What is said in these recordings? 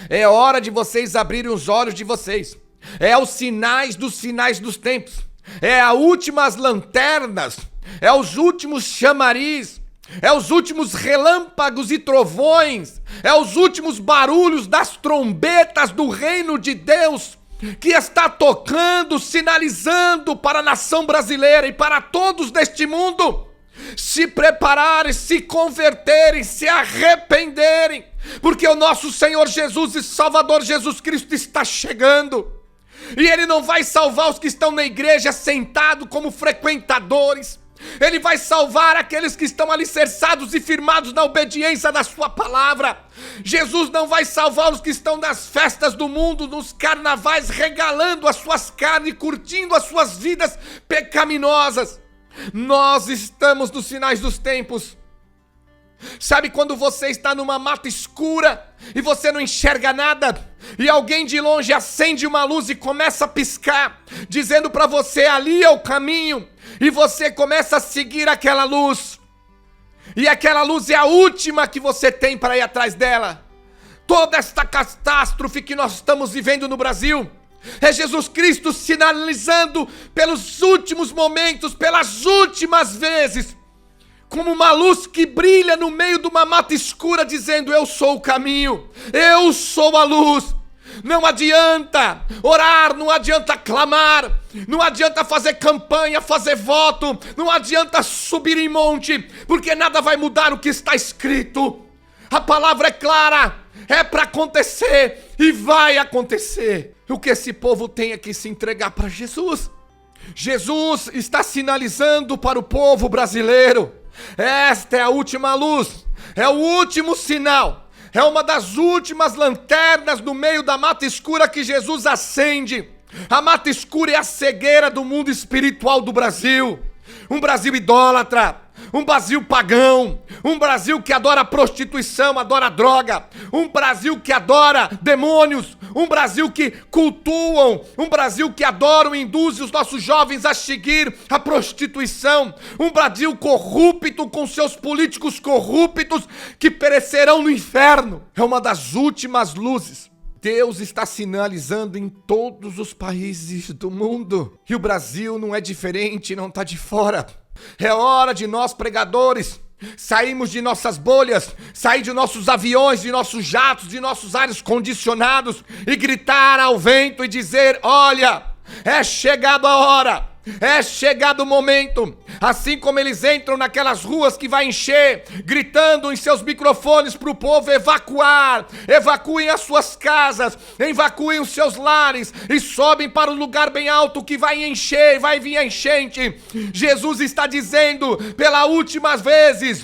É hora de vocês abrirem os olhos de vocês. É os sinais dos tempos. É as últimas lanternas. É os últimos chamariz. É os últimos relâmpagos e trovões. É os últimos barulhos das trombetas do reino de Deus que está tocando, sinalizando para a nação brasileira e para todos deste mundo se prepararem, se converterem, se arrependerem, porque o nosso Senhor Jesus e Salvador Jesus Cristo está chegando. E Ele não vai salvar os que estão na igreja sentados como frequentadores. Ele vai salvar aqueles que estão alicerçados e firmados na obediência da sua palavra. Jesus não vai salvar os que estão nas festas do mundo, nos carnavais, regalando as suas carnes, curtindo as suas vidas pecaminosas. Nós estamos nos sinais dos tempos. Sabe quando você está numa mata escura e você não enxerga nada, e alguém de longe acende uma luz e começa a piscar, dizendo para você: ali é o caminho, e você começa a seguir aquela luz, e aquela luz é a última que você tem para ir atrás dela. Toda esta catástrofe que nós estamos vivendo no Brasil é Jesus Cristo sinalizando pelos últimos momentos, pelas últimas vezes, como uma luz que brilha no meio de uma mata escura, dizendo: eu sou o caminho, eu sou a luz. Não adianta orar, não adianta clamar, não adianta fazer campanha, fazer voto, não adianta subir em monte, porque nada vai mudar o que está escrito. A palavra é clara, é para acontecer e vai acontecer. O que esse povo tem é que se entregar para Jesus. Jesus está sinalizando para o povo brasileiro: esta é a última luz, é o último sinal, é uma das últimas lanternas no meio da mata escura que Jesus acende. A mata escura é a cegueira do mundo espiritual do Brasil. Um Brasil idólatra, um Brasil pagão, um Brasil que adora prostituição, adora droga, um Brasil que adora demônios, um Brasil que cultuam, um Brasil que adora e induz os nossos jovens a seguir a prostituição, um Brasil corrupto com seus políticos corruptos que perecerão no inferno. É uma das últimas luzes. Deus está sinalizando em todos os países do mundo. E o Brasil não é diferente, não está de fora. É hora de nós, pregadores, sairmos de nossas bolhas, sair de nossos aviões, de nossos jatos, de nossos ares condicionados e gritar ao vento e dizer: olha, é chegado a hora. É chegado o momento. Assim como eles entram naquelas ruas que vai encher, gritando em seus microfones para o povo evacuar, evacuem as suas casas, evacuem os seus lares e sobem para o lugar bem alto que vai encher, vai vir a enchente. Jesus está dizendo pela última vez: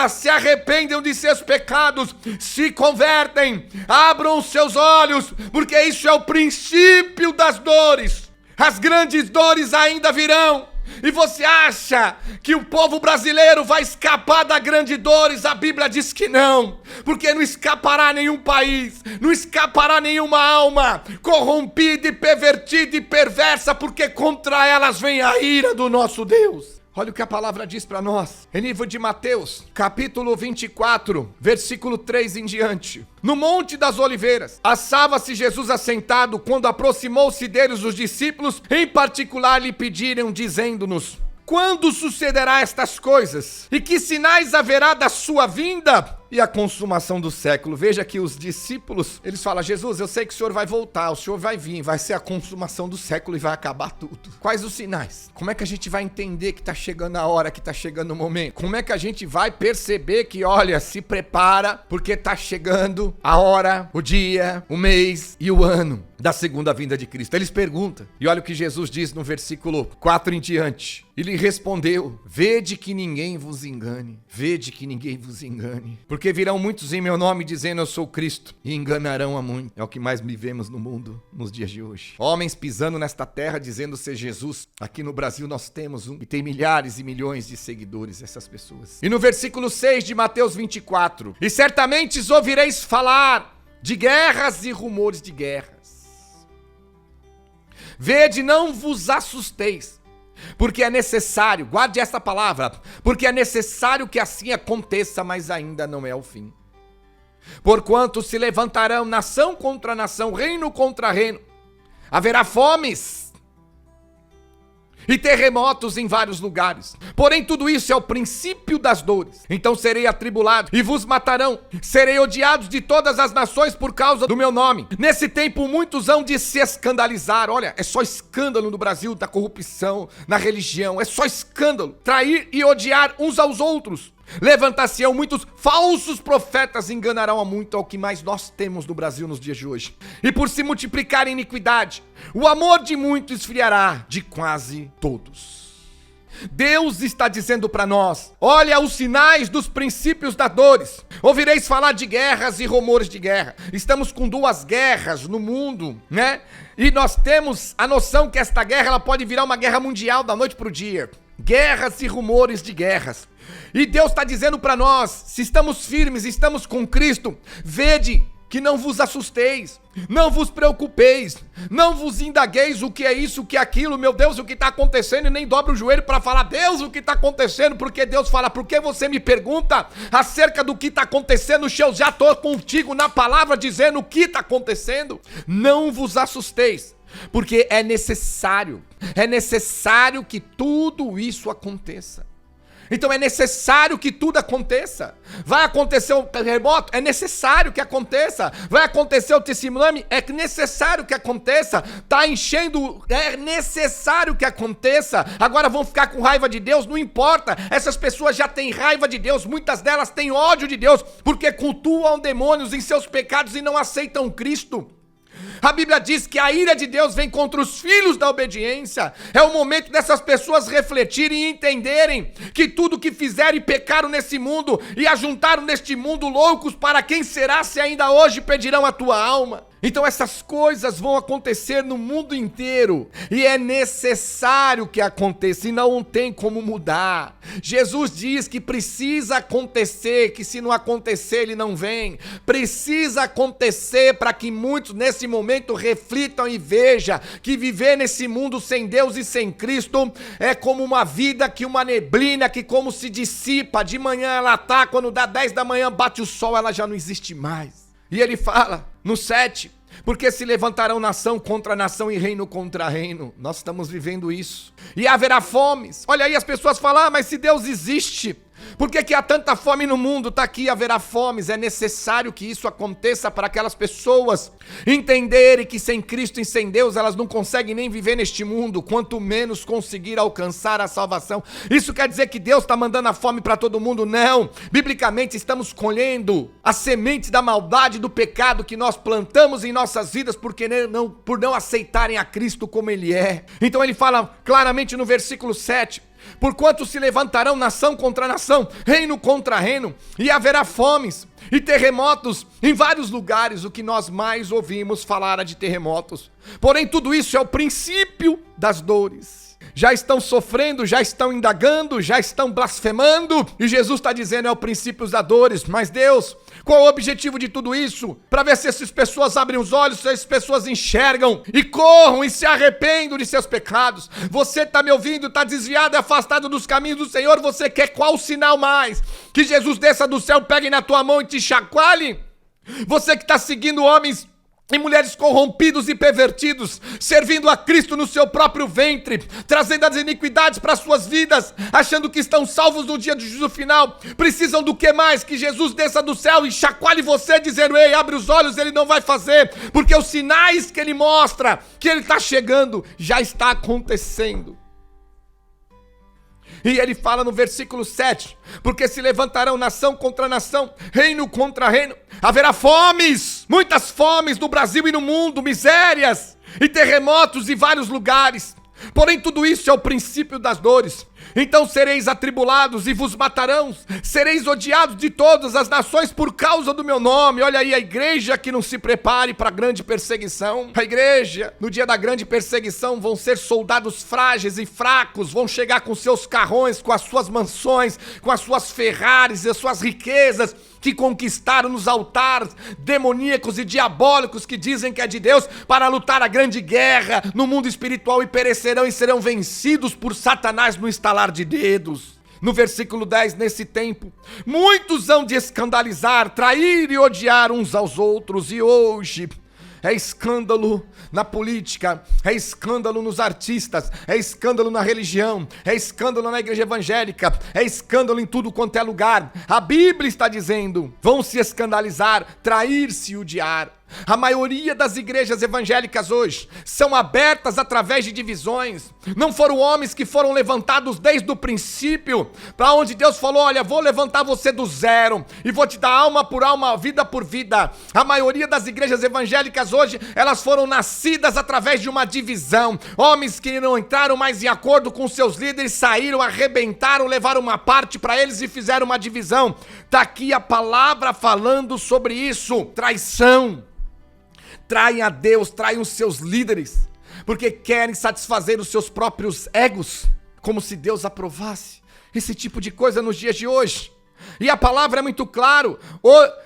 se arrependam de seus pecados, se convertem, abram os seus olhos, porque isso é o princípio das dores. As grandes dores ainda virão. E você acha que o povo brasileiro vai escapar das grandes dores? A Bíblia diz que não, porque não escapará nenhum país, não escapará nenhuma alma corrompida e pervertida e perversa, porque contra elas vem a ira do nosso Deus. Olha o que a palavra diz para nós, em livro de Mateus, capítulo 24, versículo 3 em diante. No Monte das Oliveiras, achava-se Jesus assentado, quando aproximou-se deles os discípulos, em particular lhe pediram, dizendo-nos: quando sucederá estas coisas? E que sinais haverá da sua vinda e a consumação do século? Veja que os discípulos, eles falam: Jesus, eu sei que o Senhor vai voltar, o Senhor vai vir, vai ser a consumação do século e vai acabar tudo. Quais os sinais? Como é que a gente vai entender que está chegando a hora, que está chegando o momento? Como é que a gente vai perceber que, olha, se prepara, porque está chegando a hora, o dia, o mês e o ano da segunda vinda de Cristo? Eles perguntam, e olha o que Jesus diz no versículo 4 em diante. Ele respondeu: vede que ninguém vos engane, vede que ninguém vos engane, porque virão muitos em meu nome dizendo eu sou Cristo, e enganarão a muitos. É o que mais vivemos no mundo nos dias de hoje. Homens pisando nesta terra dizendo ser Jesus. Aqui no Brasil nós temos e tem milhares e milhões de seguidores, essas pessoas. E no versículo 6 de Mateus 24: e certamente ouvireis falar de guerras e rumores de guerras. Vede, não vos assusteis, porque é necessário, guarde esta palavra, porque é necessário que assim aconteça, mas ainda não é o fim. Porquanto se levantarão nação contra nação, reino contra reino. Haverá fomes e terremotos em vários lugares. Porém, tudo isso é o princípio das dores. Então serei atribulado e vos matarão. Serei odiados de todas as nações por causa do meu nome. Nesse tempo, muitos hão de se escandalizar. Olha, é só escândalo no Brasil da corrupção, na religião. É só escândalo. Trair e odiar uns aos outros. Levantar-se-ão muitos falsos profetas, enganarão a muito, ao que mais nós temos no Brasil nos dias de hoje. E por se multiplicar a iniquidade, o amor de muitos esfriará, de quase todos. Deus está dizendo para nós: olha os sinais dos princípios das dores. Ouvireis falar de guerras e rumores de guerra. Estamos com 2 guerras no mundo, né? E nós temos a noção que esta guerra ela pode virar uma guerra mundial da noite para o dia. Guerras e rumores de guerras. E Deus está dizendo para nós: se estamos firmes, estamos com Cristo, vede que não vos assusteis, não vos preocupeis, não vos indagueis o que é isso, o que é aquilo, meu Deus, o que está acontecendo, e nem dobra o joelho para falar: Deus, o que está acontecendo? Porque Deus fala: por que você me pergunta acerca do que está acontecendo? Eu já estou contigo na palavra dizendo o que está acontecendo. Não vos assusteis, porque é necessário que tudo isso aconteça. Então é necessário que tudo aconteça. Vai acontecer um terremoto? É necessário que aconteça. Vai acontecer o tsunami? É necessário que aconteça. Tá enchendo? É necessário que aconteça. Agora vão ficar com raiva de Deus? Não importa. Essas pessoas já têm raiva de Deus. Muitas delas têm ódio de Deus, porque cultuam demônios em seus pecados e não aceitam Cristo. A Bíblia diz que a ira de Deus vem contra os filhos da obediência. É o momento dessas pessoas refletirem e entenderem que tudo que fizeram e pecaram nesse mundo e ajuntaram neste mundo loucos, para quem será se ainda hoje pedirão a tua alma? Então essas coisas vão acontecer no mundo inteiro e é necessário que aconteça e não tem como mudar. Jesus diz que precisa acontecer, que se não acontecer ele não vem. Precisa acontecer para que muitos nesse momento reflitam e vejam que viver nesse mundo sem Deus e sem Cristo é como uma vida que uma neblina que como se dissipa, de manhã ela tá, quando dá 10 da manhã bate o sol, ela já não existe mais. E ele fala no 7, porque se levantarão nação contra nação e reino contra reino. Nós estamos vivendo isso. E haverá fomes. Olha aí, as pessoas falam: mas se Deus existe, por que há tanta fome no mundo? Está aqui, haverá fomes. É necessário que isso aconteça para aquelas pessoas entenderem que sem Cristo e sem Deus elas não conseguem nem viver neste mundo, quanto menos conseguir alcançar a salvação. Isso quer dizer que Deus está mandando a fome para todo mundo? Não. Biblicamente estamos colhendo as sementes da maldade, do pecado que nós plantamos em nossas vidas por não aceitarem a Cristo como Ele é. Então ele fala claramente no versículo 7: porquanto se levantarão nação contra nação, reino contra reino, e haverá fomes e terremotos em vários lugares. O que nós mais ouvimos falar é de terremotos. Porém, tudo isso é o princípio das dores. Já estão sofrendo, já estão indagando, já estão blasfemando, e Jesus está dizendo: é o princípio das dores. Mas Deus, qual o objetivo de tudo isso? Para ver se essas pessoas abrem os olhos, se essas pessoas enxergam e corram e se arrependam de seus pecados. Você está me ouvindo, está desviado e afastado dos caminhos do Senhor. Você quer qual sinal mais? Que Jesus desça do céu, pegue na tua mão e te chacoalhe? Você que está seguindo homens e mulheres corrompidos e pervertidos, servindo a Cristo no seu próprio ventre, trazendo as iniquidades para suas vidas, achando que estão salvos no dia do juízo final, precisam do que mais? Que Jesus desça do céu e chacoalhe você, dizendo: ei, abre os olhos. Ele não vai fazer, porque os sinais que ele mostra que ele está chegando já está acontecendo. E ele fala no versículo 7, porque se levantarão nação contra nação, reino contra reino, haverá fomes, muitas fomes no Brasil e no mundo, misérias e terremotos em vários lugares. Porém, tudo isso é o princípio das dores. Então sereis atribulados e vos matarão, sereis odiados de todas as nações por causa do meu nome. Olha aí, a igreja que não se prepare para a grande perseguição. A igreja, no dia da grande perseguição, vão ser soldados frágeis e fracos, vão chegar com seus carrões, com as suas mansões, com as suas Ferraris e as suas riquezas que conquistaram nos altares demoníacos e diabólicos que dizem que é de Deus, para lutar a grande guerra no mundo espiritual, e perecerão e serão vencidos por Satanás no estalar de dedos. No versículo 10, nesse tempo, muitos hão de escandalizar, trair e odiar uns aos outros, e hoje é escândalo na política, é escândalo nos artistas, é escândalo na religião, é escândalo na igreja evangélica, é escândalo em tudo quanto é lugar. A Bíblia está dizendo, vão se escandalizar, trair-se e odiar. A maioria das igrejas evangélicas hoje são abertas através de divisões. Não foram homens que foram levantados desde o princípio, para onde Deus falou, olha, vou levantar você do zero e vou te dar alma por alma, vida por vida. A maioria das igrejas evangélicas hoje, elas foram nascidas através de uma divisão. Homens que não entraram mais em acordo com seus líderes, saíram, arrebentaram, levaram uma parte para eles e fizeram uma divisão. Está aqui a palavra falando sobre isso, traição. Traem a Deus, traem os seus líderes, porque querem satisfazer os seus próprios egos, como se Deus aprovasse esse tipo de coisa nos dias de hoje. E a palavra é muito clara,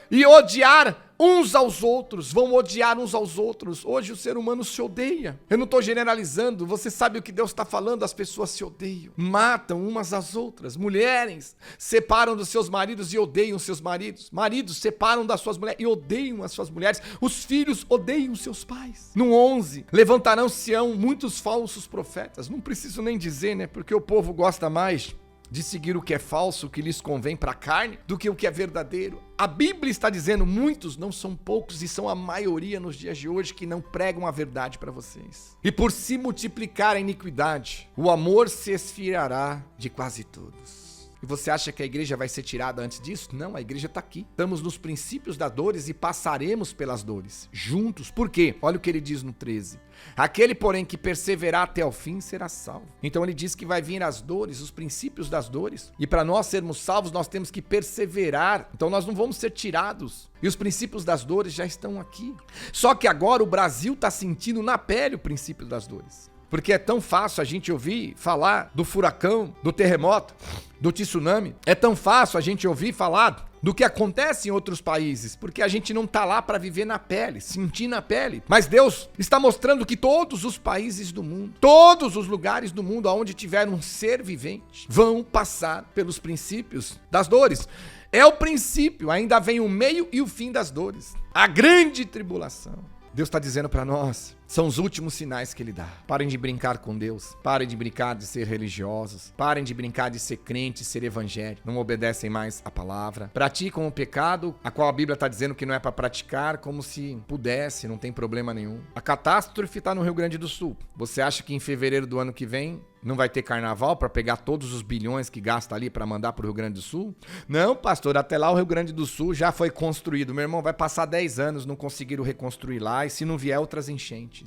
e odiar uns aos outros, vão odiar uns aos outros. Hoje o ser humano se odeia. Eu não estou generalizando, você sabe o que Deus está falando, as pessoas se odeiam, matam umas às outras. Mulheres separam dos seus maridos e odeiam seus maridos. Maridos separam das suas mulheres e odeiam as suas mulheres. Os filhos odeiam seus pais. No 11, levantarão-se-ão muitos falsos profetas. Não preciso nem dizer, né? Porque o povo gosta mais de seguir o que é falso, o que lhes convém para a carne, do que o que é verdadeiro. A Bíblia está dizendo, muitos, não são poucos, e são a maioria nos dias de hoje, que não pregam a verdade para vocês. E por se multiplicar a iniquidade, o amor se esfriará de quase todos. E você acha que a igreja vai ser tirada antes disso? Não, a igreja está aqui. Estamos nos princípios das dores e passaremos pelas dores, juntos. Por quê? Olha o que ele diz no 13. Aquele, porém, que perseverar até o fim será salvo. Então ele diz que vai vir as dores, os princípios das dores. E para nós sermos salvos, nós temos que perseverar. Então nós não vamos ser tirados. E os princípios das dores já estão aqui. Só que agora o Brasil está sentindo na pele o princípio das dores. Porque é tão fácil a gente ouvir falar do furacão, do terremoto, do tsunami. É tão fácil a gente ouvir falar do que acontece em outros países, porque a gente não está lá para viver na pele, sentir na pele. Mas Deus está mostrando que todos os países do mundo, todos os lugares do mundo onde tiver um ser vivente, vão passar pelos princípios das dores. É o princípio, ainda vem o meio e o fim das dores. A grande tribulação. Deus está dizendo para nós, são os últimos sinais que Ele dá. Parem de brincar com Deus, parem de brincar de ser religiosos, parem de brincar de ser crente, ser evangélico. Não obedecem mais a palavra. Praticam o pecado, a qual a Bíblia está dizendo que não é para praticar, como se pudesse, não tem problema nenhum. A catástrofe está no Rio Grande do Sul. Você acha que em fevereiro do ano que vem não vai ter carnaval para pegar todos os bilhões que gasta ali para mandar para o Rio Grande do Sul? Não, pastor, até lá o Rio Grande do Sul já foi construído. Meu irmão, vai passar 10 anos, não conseguiram reconstruir lá, e se não vier outras enchentes.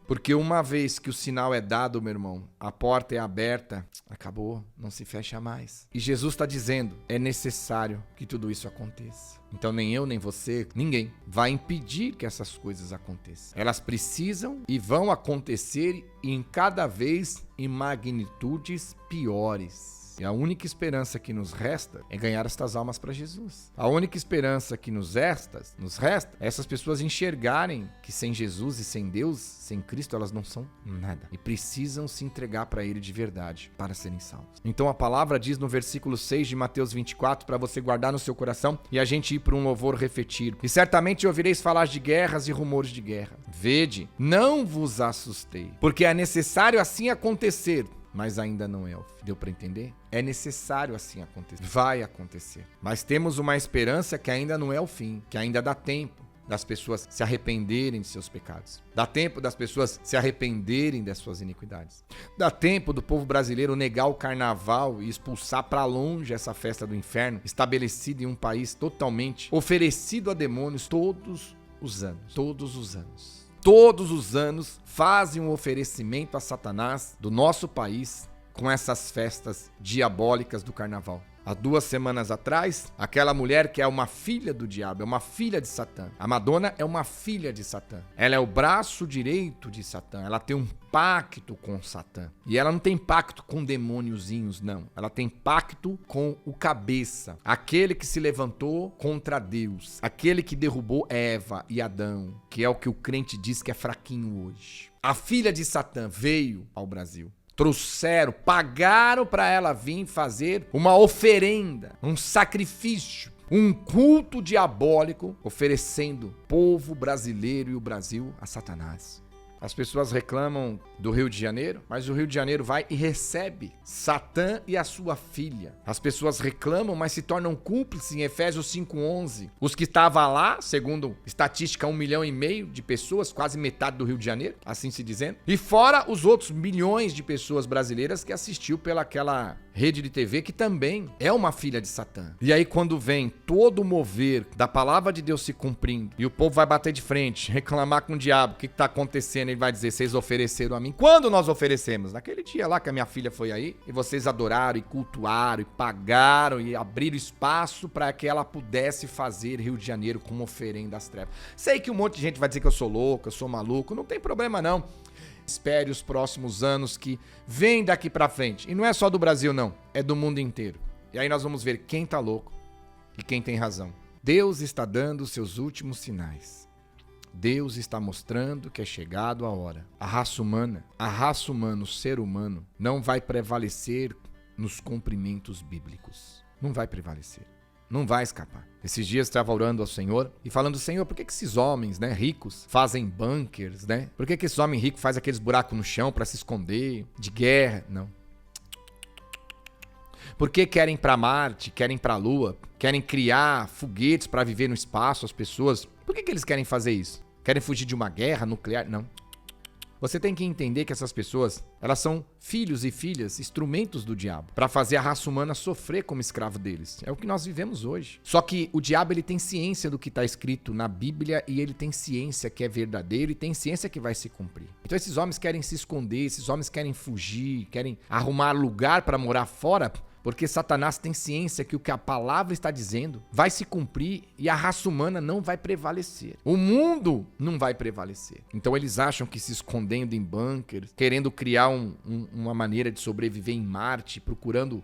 Porque uma vez que o sinal é dado, meu irmão, a porta é aberta, acabou, não se fecha mais. E Jesus está dizendo, é necessário que tudo isso aconteça. Então nem eu, nem você, ninguém vai impedir que essas coisas aconteçam. Elas precisam e vão acontecer em cada vez em magnitudes piores. E a única esperança que nos resta é ganhar estas almas para Jesus. A única esperança que nos resta é essas pessoas enxergarem que sem Jesus e sem Deus, sem Cristo, elas não são nada. E precisam se entregar para Ele de verdade para serem salvos. Então a palavra diz no versículo 6 de Mateus 24, para você guardar no seu coração e a gente ir para um louvor refletir. E certamente ouvireis falar de guerras e rumores de guerra. Vede, não vos assustei, porque é necessário assim acontecer, mas ainda não é o fim. Deu para entender? É necessário assim acontecer. Vai acontecer. Mas temos uma esperança que ainda não é o fim, que ainda dá tempo das pessoas se arrependerem de seus pecados. Dá tempo das pessoas se arrependerem das suas iniquidades. Dá tempo do povo brasileiro negar o carnaval e expulsar para longe essa festa do inferno, estabelecida em um país totalmente oferecido a demônios todos os anos. Todos os anos. Todos os anos fazem um oferecimento a Satanás do nosso país com essas festas diabólicas do carnaval. Há 2 semanas atrás, aquela mulher que é uma filha do diabo, é uma filha de Satã. A Madonna é uma filha de Satã. Ela é o braço direito de Satã. Ela tem um pacto com Satã. E ela não tem pacto com demôniozinhos, não. Ela tem pacto com o cabeça. Aquele que se levantou contra Deus. Aquele que derrubou Eva e Adão. Que é o que o crente diz que é fraquinho hoje. A filha de Satã veio ao Brasil. pagaram para ela vir fazer uma oferenda, um sacrifício, um culto diabólico, oferecendo o povo brasileiro e o Brasil a Satanás. As pessoas reclamam do Rio de Janeiro, mas o Rio de Janeiro vai e recebe Satã e a sua filha. As pessoas reclamam, mas se tornam cúmplices em Efésios 5:11. Os que estavam lá, segundo estatística, 1,5 milhão de pessoas, quase metade do Rio de Janeiro, assim se dizendo. E fora os outros milhões de pessoas brasileiras que assistiu pelaquela rede de TV, que também é uma filha de Satã. E aí quando vem todo o mover da palavra de Deus se cumprindo, e o povo vai bater de frente, reclamar com o diabo, o que está acontecendo? Ele vai dizer, vocês ofereceram a mim. Quando nós oferecemos? Naquele dia lá que a minha filha foi aí, e vocês adoraram e cultuaram e pagaram e abriram espaço para que ela pudesse fazer Rio de Janeiro como oferenda às trevas. Sei que um monte de gente vai dizer que eu sou louco, eu sou maluco, não tem problema não. Espere os próximos anos que vem daqui pra frente. E não é só do Brasil não, é do mundo inteiro. E aí nós vamos ver quem tá louco e quem tem razão. Deus está dando os seus últimos sinais. Deus está mostrando que é chegado a hora. A raça humana, o ser humano, não vai prevalecer nos cumprimentos bíblicos. Não vai prevalecer. Não vai escapar. Esses dias estava orando ao Senhor e falando, Senhor, por que esses homens, ricos, fazem bunkers, Por que esses homens ricos fazem aqueles buracos no chão para se esconder de guerra? Não. Por que querem ir para Marte, querem ir para a Lua, querem criar foguetes para viver no espaço, as pessoas? Por que eles querem fazer isso? Querem fugir de uma guerra nuclear? Não. Você tem que entender que essas pessoas, elas são filhos e filhas, instrumentos do diabo, para fazer a raça humana sofrer como escravo deles. É o que nós vivemos hoje. Só que o diabo, ele tem ciência do que está escrito na Bíblia e ele tem ciência que é verdadeiro e tem ciência que vai se cumprir. Então esses homens querem se esconder, esses homens querem fugir, querem arrumar lugar para morar fora, porque Satanás tem ciência que o que a palavra está dizendo vai se cumprir e a raça humana não vai prevalecer. O mundo não vai prevalecer. Então eles acham que se escondendo em bunkers, querendo criar uma maneira de sobreviver em Marte, procurando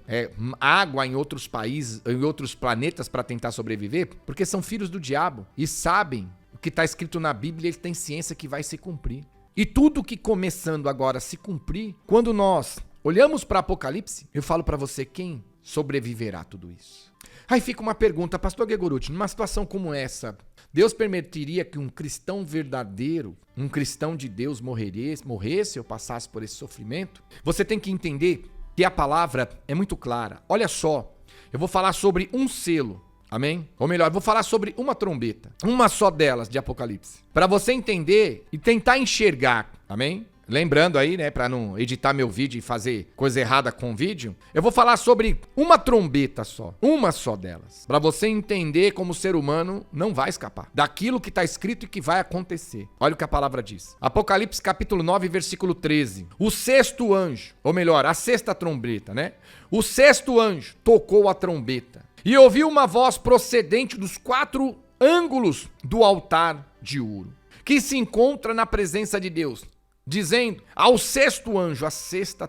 água em outros países, em outros planetas para tentar sobreviver, porque são filhos do diabo e sabem o que está escrito na Bíblia, eles têm ciência que vai se cumprir. E tudo que começando agora a se cumprir, quando nós olhamos para Apocalipse, eu falo para você quem sobreviverá a tudo isso. Aí fica uma pergunta, pastor Ghegorutti, numa situação como essa, Deus permitiria que um cristão verdadeiro, um cristão de Deus morresse ou passasse por esse sofrimento? Você tem que entender que a palavra é muito clara. Olha só, eu vou falar sobre um selo, amém? Ou melhor, eu vou falar sobre uma trombeta, uma só delas de Apocalipse, para você entender e tentar enxergar, amém? Lembrando aí, para não editar meu vídeo e fazer coisa errada com o vídeo, eu vou falar sobre uma trombeta só, uma só delas, para você entender como o ser humano não vai escapar daquilo que está escrito e que vai acontecer. Olha o que a palavra diz. Apocalipse capítulo 9, versículo 13. O sexto anjo, ou melhor, a sexta trombeta, O sexto anjo tocou a trombeta e ouviu uma voz procedente dos 4 ângulos do altar de ouro, que se encontra na presença de Deus, dizendo ao sexto anjo, a sexta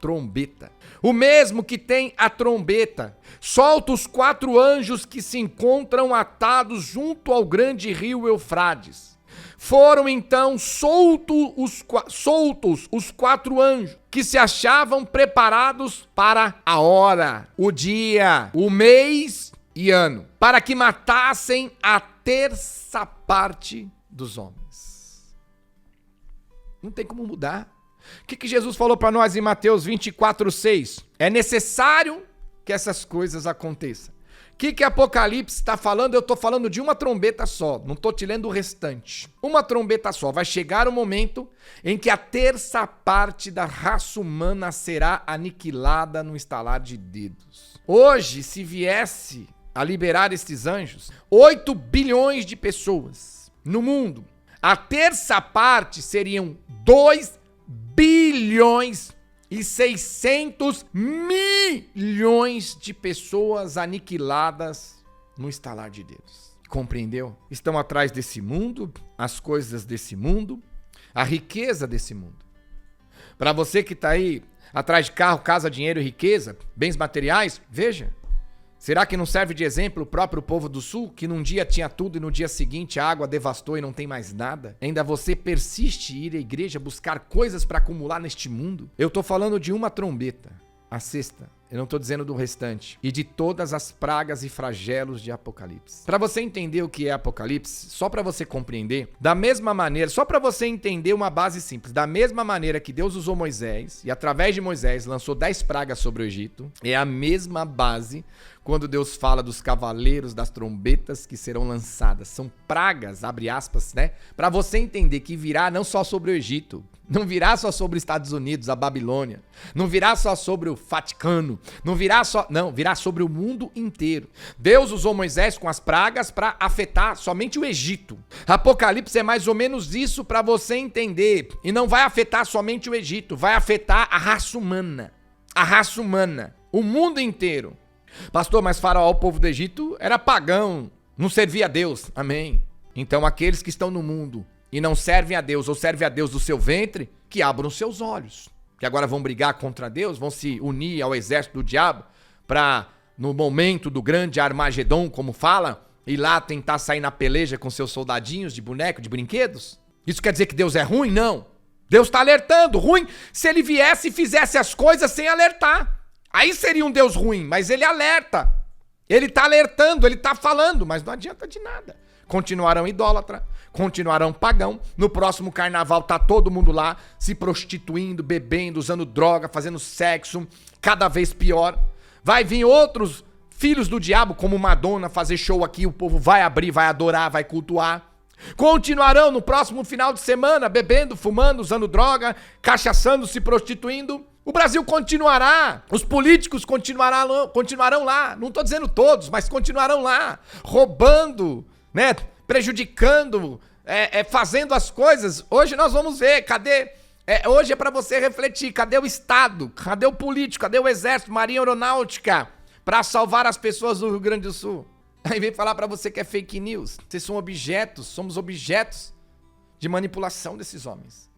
trombeta, o mesmo que tem a trombeta, solta os 4 anjos que se encontram atados junto ao grande rio Eufrates. Foram então soltos os 4 anjos que se achavam preparados para a hora, o dia, o mês e ano, para que matassem a terça parte dos homens. Não tem como mudar. O que Jesus falou para nós em Mateus 24:6? É necessário que essas coisas aconteçam. O que Apocalipse está falando? Eu estou falando de uma trombeta só. Não estou te lendo o restante. Uma trombeta só. Vai chegar o momento em que a terça parte da raça humana será aniquilada no estalar de dedos. Hoje, se viesse a liberar esses anjos, 8 bilhões de pessoas no mundo, a terça parte seriam 2 bilhões e 600 milhões de pessoas aniquiladas no estalar de Deus. Compreendeu? Estão atrás desse mundo, as coisas desse mundo, a riqueza desse mundo. Para você que está aí atrás de carro, casa, dinheiro e riqueza, bens materiais, veja, Será que não serve de exemplo o próprio povo do sul, que num dia tinha tudo e no dia seguinte a água devastou e não tem mais nada? Ainda você persiste em ir à igreja buscar coisas para acumular neste mundo? Eu tô falando de uma trombeta, a sexta. Eu não tô dizendo do restante. E de todas as pragas e flagelos de Apocalipse. Para você entender o que é Apocalipse, só para você compreender, da mesma maneira, só para você entender uma base simples, da mesma maneira que Deus usou Moisés e através de Moisés lançou 10 pragas sobre o Egito, é a mesma base quando Deus fala dos cavaleiros das trombetas que serão lançadas. São pragas, abre aspas, né? Para você entender que virá não só sobre o Egito, não virá só sobre os Estados Unidos, a Babilônia, não virá só sobre o Vaticano, virá sobre o mundo inteiro. Deus usou Moisés com as pragas para afetar somente o Egito. Apocalipse é mais ou menos isso para você entender. E não vai afetar somente o Egito, vai afetar a raça humana. A raça humana, o mundo inteiro. Pastor, mas Faraó, o povo do Egito, era pagão, não servia a Deus. Amém. Então aqueles que estão no mundo e não servem a Deus ou servem a Deus do seu ventre, que abram seus olhos. Que agora vão brigar contra Deus, vão se unir ao exército do diabo para, no momento do grande Armagedon, como fala, ir lá tentar sair na peleja com seus soldadinhos de boneco, de brinquedos. Isso quer dizer que Deus é ruim? Não. Deus está alertando. Ruim se ele viesse e fizesse as coisas sem alertar. Aí seria um Deus ruim, mas ele alerta. Ele está alertando, ele está falando, mas não adianta de nada. Continuarão idólatra, continuarão pagão. No próximo carnaval tá todo mundo lá se prostituindo, bebendo, usando droga, fazendo sexo, cada vez pior. Vai vir outros filhos do diabo como Madonna fazer show aqui, o povo vai abrir, vai adorar, vai cultuar. Continuarão no próximo final de semana bebendo, fumando, usando droga, cachaçando, se prostituindo. O Brasil continuará, os políticos continuarão lá, não tô dizendo todos, mas continuarão lá, roubando, né, prejudicando, fazendo as coisas. Hoje nós vamos ver, cadê? Hoje é para você refletir, cadê o Estado? Cadê o político? Cadê o Exército, Marinha Aeronáutica para salvar as pessoas do Rio Grande do Sul? Aí vem falar para você que é fake news. Vocês são objetos, somos objetos de manipulação desses homens.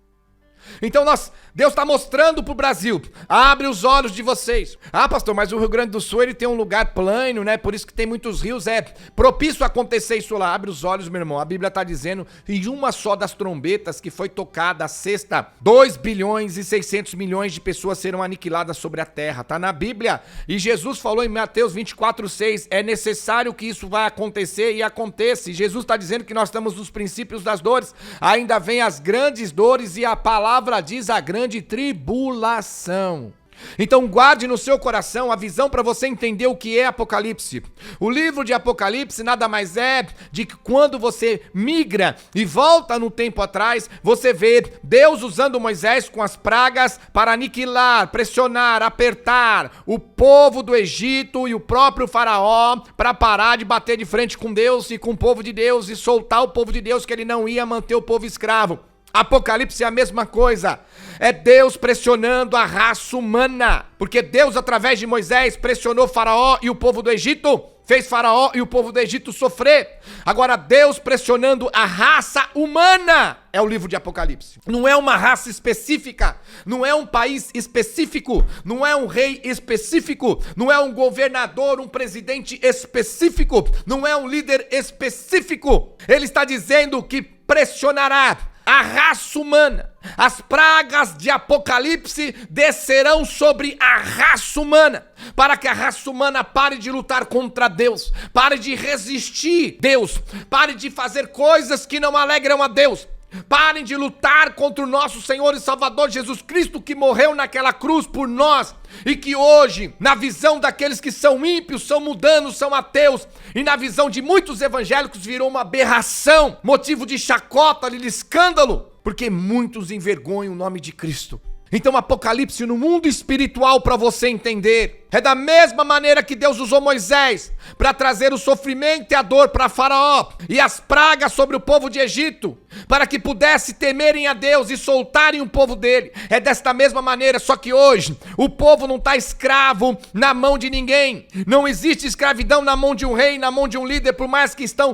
Então Deus está mostrando pro Brasil, abre os olhos de vocês. Ah, pastor, mas o Rio Grande do Sul ele tem um lugar plano, né? Por isso que tem muitos rios, é propício acontecer isso lá. Abre os olhos, meu irmão. A Bíblia está dizendo, em uma só das trombetas que foi tocada, a sexta, 2 bilhões e 600 milhões de pessoas serão aniquiladas sobre a terra. Tá na Bíblia. E Jesus falou em Mateus 24:6, é necessário que isso vai acontecer e aconteça. E Jesus está dizendo que nós estamos nos princípios das dores. Ainda vem as grandes dores e a palavra diz a grande tribulação. Então guarde no seu coração a visão para você entender o que é Apocalipse. O livro de Apocalipse nada mais é de que quando você migra e volta no tempo atrás, você vê Deus usando Moisés com as pragas para aniquilar, pressionar, apertar o povo do Egito e o próprio Faraó para parar de bater de frente com Deus e com o povo de Deus e soltar o povo de Deus, que ele não ia manter o povo escravo. Apocalipse é a mesma coisa, é Deus pressionando a raça humana, porque Deus através de Moisés pressionou Faraó e o povo do Egito, fez Faraó e o povo do Egito sofrer. Agora Deus pressionando a raça humana é o livro de Apocalipse. Não é uma raça específica, não é um país específico, não é um rei específico, não é um governador, um presidente específico, não é um líder específico. Ele está dizendo que pressionará a raça humana. As pragas de Apocalipse descerão sobre a raça humana, para que a raça humana pare de lutar contra Deus, pare de resistir a Deus, pare de fazer coisas que não alegram a Deus. Parem de lutar contra o nosso Senhor e Salvador Jesus Cristo, que morreu naquela cruz por nós e que hoje, na visão daqueles que são ímpios, são mundanos, são ateus, e na visão de muitos evangélicos virou uma aberração, motivo de chacota, de escândalo, porque muitos envergonham o nome de Cristo. Então Apocalipse no mundo espiritual, para você entender, é da mesma maneira que Deus usou Moisés para trazer o sofrimento e a dor para Faraó e as pragas sobre o povo de Egito, para que pudesse temerem a Deus e soltarem o povo dele. É desta mesma maneira, só que hoje o povo não está escravo na mão de ninguém. Não existe escravidão na mão de um rei, na mão de um líder, por mais que estão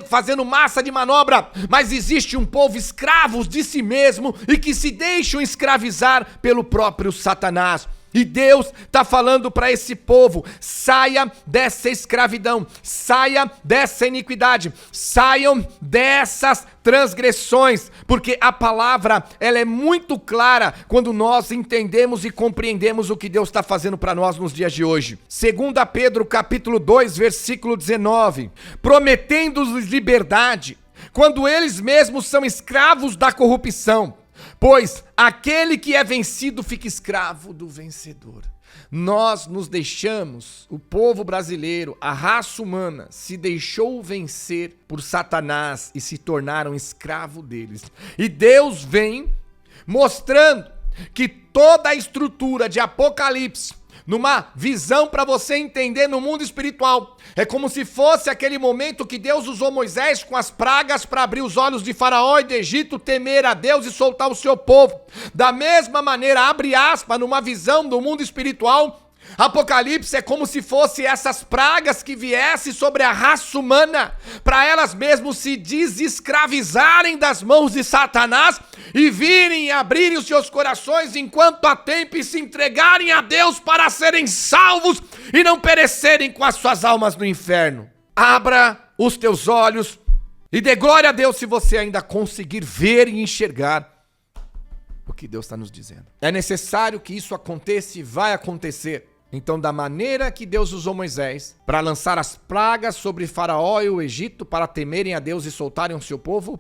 fazendo massa de manobra, mas existe um povo escravos de si mesmo e que se deixam escravizar pelo próprio Satanás. E Deus está falando para esse povo: saia dessa escravidão, saia dessa iniquidade, saiam dessas transgressões, porque a palavra ela é muito clara quando nós entendemos e compreendemos o que Deus está fazendo para nós nos dias de hoje. 2 Pedro capítulo 2, versículo 19, prometendo-lhes liberdade, quando eles mesmos são escravos da corrupção. Pois aquele que é vencido fica escravo do vencedor. Nós nos deixamos, o povo brasileiro, a raça humana, se deixou vencer por Satanás e se tornaram escravo deles. E Deus vem mostrando que toda a estrutura de Apocalipse, numa visão para você entender no mundo espiritual, é como se fosse aquele momento que Deus usou Moisés com as pragas para abrir os olhos de Faraó e do Egito, temer a Deus e soltar o seu povo. Da mesma maneira, abre aspas, numa visão do mundo espiritual, Apocalipse é como se fosse essas pragas que viessem sobre a raça humana, para elas mesmas se desescravizarem das mãos de Satanás e virem e abrirem os seus corações enquanto há tempo e se entregarem a Deus para serem salvos e não perecerem com as suas almas no inferno. Abra os teus olhos e dê glória a Deus se você ainda conseguir ver e enxergar o que Deus está nos dizendo. É necessário que isso aconteça e vai acontecer. Então, da maneira que Deus usou Moisés para lançar as pragas sobre Faraó e o Egito para temerem a Deus e soltarem o seu povo,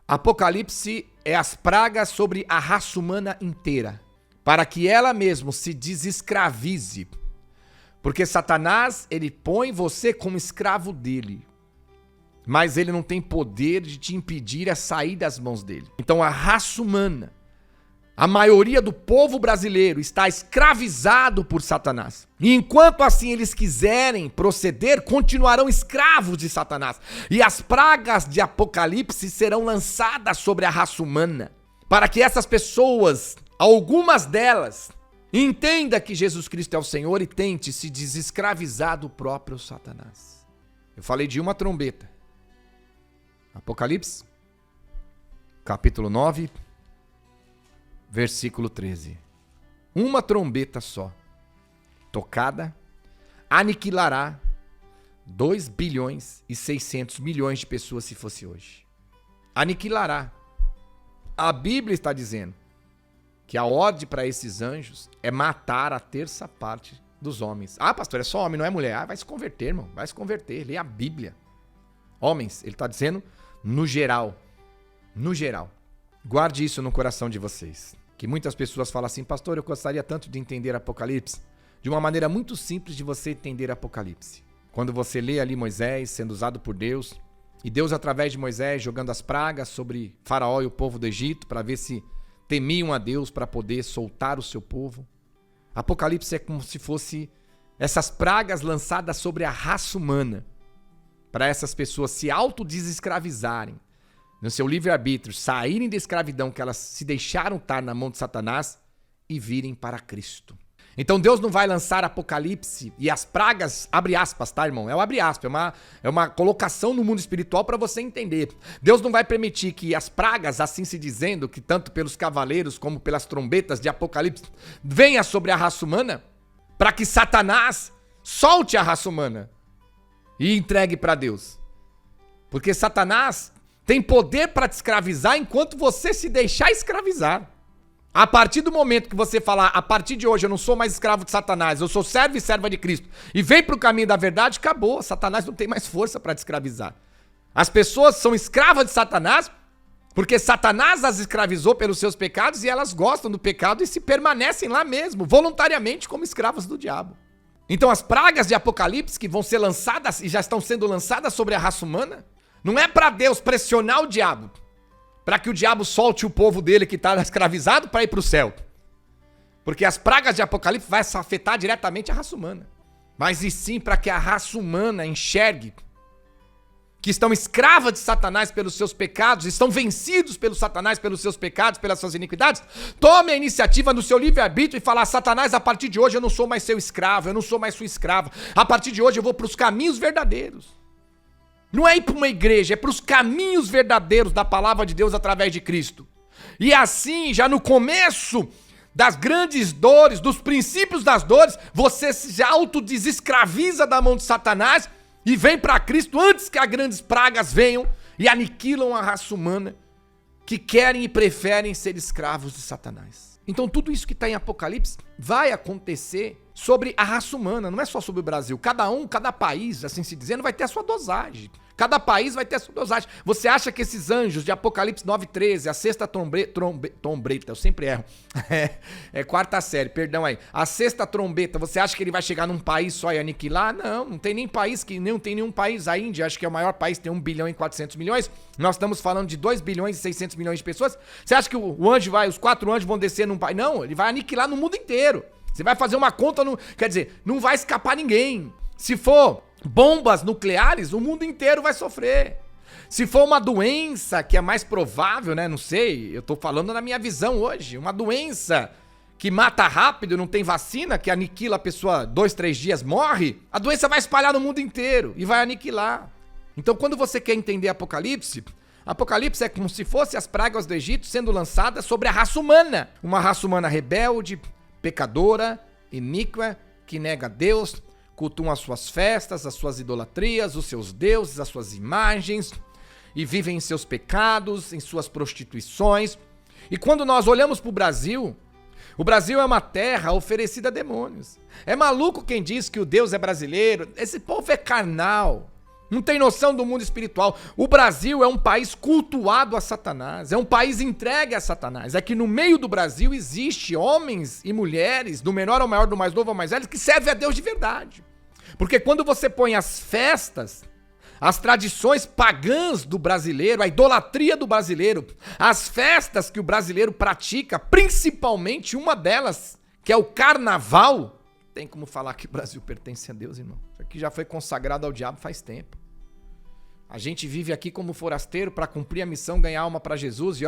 Apocalipse é as pragas sobre a raça humana inteira, para que ela mesma se desescravize. Porque Satanás, ele põe você como escravo dele, mas ele não tem poder de te impedir a sair das mãos dele. Então, a raça humana, a maioria do povo brasileiro está escravizado por Satanás. E enquanto assim eles quiserem proceder, continuarão escravos de Satanás. E as pragas de Apocalipse serão lançadas sobre a raça humana, para que essas pessoas, algumas delas, entenda que Jesus Cristo é o Senhor e tente se desescravizar do próprio Satanás. Eu falei de uma trombeta. Apocalipse, capítulo 9, versículo 13. Uma trombeta só, tocada, aniquilará 2 bilhões e 600 milhões de pessoas se fosse hoje. Aniquilará. A Bíblia está dizendo que a ordem para esses anjos é matar a terça parte dos homens. Ah, pastor, é só homem, não é mulher. Ah, vai se converter, irmão, vai se converter, lê a Bíblia. Homens, ele está dizendo no geral. No geral. Guarde isso no coração de vocês. Que muitas pessoas falam assim: pastor, eu gostaria tanto de entender Apocalipse. De uma maneira muito simples de você entender Apocalipse. Quando você lê ali Moisés sendo usado por Deus, e Deus através de Moisés jogando as pragas sobre Faraó e o povo do Egito, para ver se temiam a Deus para poder soltar o seu povo. Apocalipse é como se fosse essas pragas lançadas sobre a raça humana, para essas pessoas se autodesescravizarem, no seu livre-arbítrio, saírem da escravidão que elas se deixaram estar na mão de Satanás e virem para Cristo. Então Deus não vai lançar Apocalipse e as pragas, abre aspas, tá, irmão? É o abre aspas, é uma colocação no mundo espiritual para você entender. Deus não vai permitir que as pragas, assim se dizendo, que tanto pelos cavaleiros como pelas trombetas de Apocalipse, venha sobre a raça humana, para que Satanás solte a raça humana e entregue para Deus. Porque Satanás tem poder para te escravizar enquanto você se deixar escravizar. A partir do momento que você falar: a partir de hoje eu não sou mais escravo de Satanás, eu sou servo e serva de Cristo, e vem para o caminho da verdade, acabou. Satanás não tem mais força para te escravizar. As pessoas são escravas de Satanás porque Satanás as escravizou pelos seus pecados e elas gostam do pecado e se permanecem lá mesmo, voluntariamente, como escravas do diabo. Então as pragas de Apocalipse que vão ser lançadas e já estão sendo lançadas sobre a raça humana, não é para Deus pressionar o diabo, para que o diabo solte o povo dele que está escravizado para ir para o céu. Porque as pragas de Apocalipse vão afetar diretamente a raça humana. Mas e sim para que a raça humana enxergue que estão escravas de Satanás pelos seus pecados, estão vencidos pelo Satanás pelos seus pecados, pelas suas iniquidades. Tome a iniciativa no seu livre-arbítrio e falar: Satanás, a partir de hoje eu não sou mais seu escravo, eu não sou mais sua escrava. A partir de hoje eu vou para os caminhos verdadeiros. Não é ir para uma igreja, é para os caminhos verdadeiros da palavra de Deus através de Cristo. E assim, já no começo das grandes dores, dos princípios das dores, você se autodesescraviza da mão de Satanás e vem para Cristo antes que as grandes pragas venham e aniquilam a raça humana que querem e preferem ser escravos de Satanás. Então tudo isso que está em Apocalipse vai acontecer sobre a raça humana, não é só sobre o Brasil. Cada país, assim se dizendo, vai ter a sua dosagem. Cada país vai ter a sua dosagem. Você acha que esses anjos de Apocalipse 9:13, a sexta trombeta, eu sempre erro, é quarta série, perdão aí. A sexta trombeta, você acha que ele vai chegar num país só e aniquilar? Não tem nem país, não tem nenhum país. A Índia, acho que é o maior país, tem 1 bilhão e 400 milhões. Nós estamos falando de 2 bilhões e 600 milhões de pessoas. Você acha que os 4 anjos vão descer num país? Não, ele vai aniquilar no mundo inteiro. Você vai fazer uma conta, quer dizer, não vai escapar ninguém. Se for bombas nucleares, o mundo inteiro vai sofrer. Se for uma doença, que é mais provável, né? Não sei, eu tô falando na minha visão hoje. Uma doença que mata rápido, não tem vacina, que aniquila a pessoa 2, 3 dias, morre. A doença vai espalhar no mundo inteiro e vai aniquilar. Então, quando você quer entender Apocalipse, Apocalipse é como se fosse as pragas do Egito sendo lançadas sobre a raça humana. Uma raça humana rebelde, pecadora, iníqua, que nega a Deus, cultuam as suas festas, as suas idolatrias, os seus deuses, as suas imagens, e vivem em seus pecados, em suas prostituições. E quando nós olhamos para o Brasil é uma terra oferecida a demônios. É maluco quem diz que o Deus é brasileiro. Esse povo é carnal, não tem noção do mundo espiritual. O Brasil é um país cultuado a Satanás, é um país entregue a Satanás. É que no meio do Brasil existe homens e mulheres, do menor ao maior, do mais novo ao mais velho, que servem a Deus de verdade. Porque quando você põe as festas, as tradições pagãs do brasileiro, a idolatria do brasileiro, as festas que o brasileiro pratica, principalmente uma delas, que é o carnaval, tem como falar que o Brasil pertence a Deus, irmão. Isso aqui já foi consagrado ao diabo faz tempo. A gente vive aqui como forasteiro para cumprir a missão, ganhar alma para Jesus e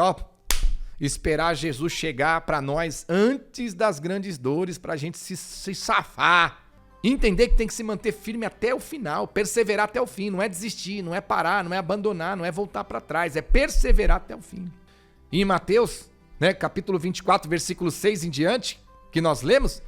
esperar Jesus chegar para nós antes das grandes dores, para a gente se safar. Entender que tem que se manter firme até o final, perseverar até o fim, não é desistir, não é parar, não é abandonar, não é voltar para trás, é perseverar até o fim. E em Mateus, capítulo 24, versículo 6 em diante, que nós lemos,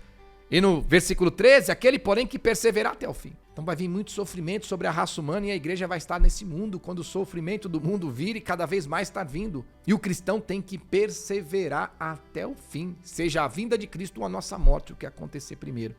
e no versículo 13, aquele porém que perseverar até o fim. Então vai vir muito sofrimento sobre a raça humana e a igreja vai estar nesse mundo quando o sofrimento do mundo vir e cada vez mais está vindo. E o cristão tem que perseverar até o fim, seja a vinda de Cristo ou a nossa morte, o que acontecer primeiro.